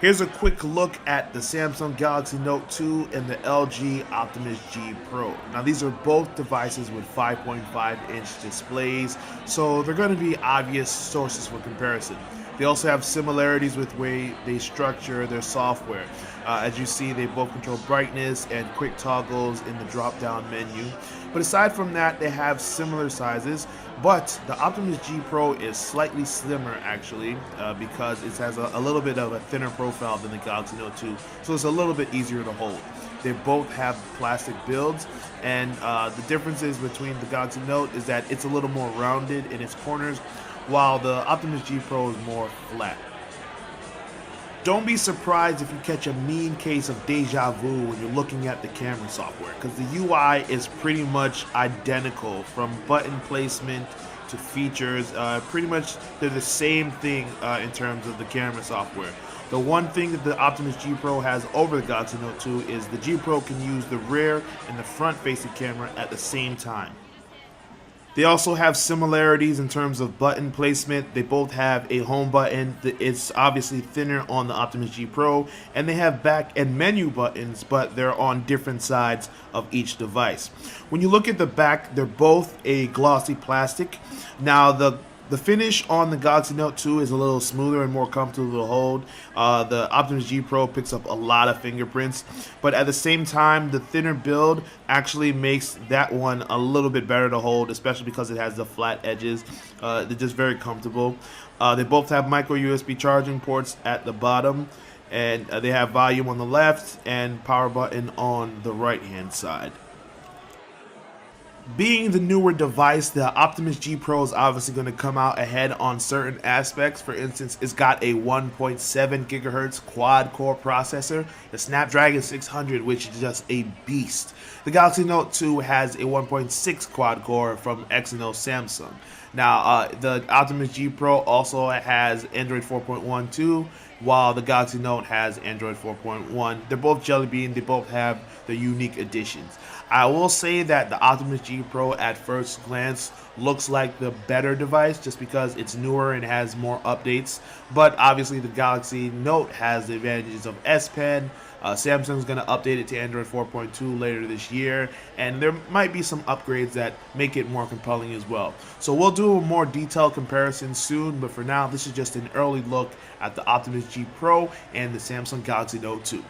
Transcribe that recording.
Here's a quick look at the Samsung Galaxy Note 2 and the LG Optimus G Pro. Now these are both devices with 5.5-inch displays, so they're going to be obvious sources for comparison. They also have similarities with the way they structure their software. As you see, they both control brightness and quick toggles in the drop-down menu. But aside from that, they have similar sizes, but the Optimus G Pro is slightly slimmer actually, because it has a little bit of a thinner profile than the Galaxy Note 2, so it's a little bit easier to hold. They both have plastic builds, and the differences between the Galaxy Note is that it's a little more rounded in its corners, while the Optimus G Pro is more flat. Don't be surprised if you catch a mean case of deja vu when you're looking at the camera software, because the UI is pretty much identical from button placement to features. Pretty much they're the same thing in terms of the camera software. The one thing that the Optimus G Pro has over the Galaxy Note 2 is the G Pro can use the rear and the front facing camera at the same time. They also have similarities in terms of button placement. They both have a home button. It's obviously thinner on the Optimus G Pro, and they have back and menu buttons, but they're on different sides of each device. When you look at the back, they're both a glossy plastic. Now the finish on the Galaxy Note 2 is a little smoother and more comfortable to hold. The Optimus G Pro picks up a lot of fingerprints, but at the same time, the thinner build actually makes that one a little bit better to hold, especially because it has the flat edges. They're just very comfortable. They both have micro USB charging ports at the bottom, and they have volume on the left and power button on the right hand side. Being the newer device, the Optimus G Pro is obviously going to come out ahead on certain aspects. For instance, it's got a 1.7 gigahertz quad-core processor, the Snapdragon 600, which is just a beast. The Galaxy Note 2 has a 1.6 quad-core from Exynos Samsung. Now, the Optimus G Pro also has Android 4.12, while the Galaxy Note has Android 4.1. They're both Jelly Bean. They both have their unique additions. I will say that the Optimus G Pro at first glance looks like the better device just because it's newer and has more updates, but obviously the Galaxy Note has the advantages of S Pen. Samsung's going to update it to Android 4.2 later this year, and there might be some upgrades that make it more compelling as well. So we'll do a more detailed comparison soon, but for now this is just an early look at the Optimus G Pro and the Samsung Galaxy Note 2.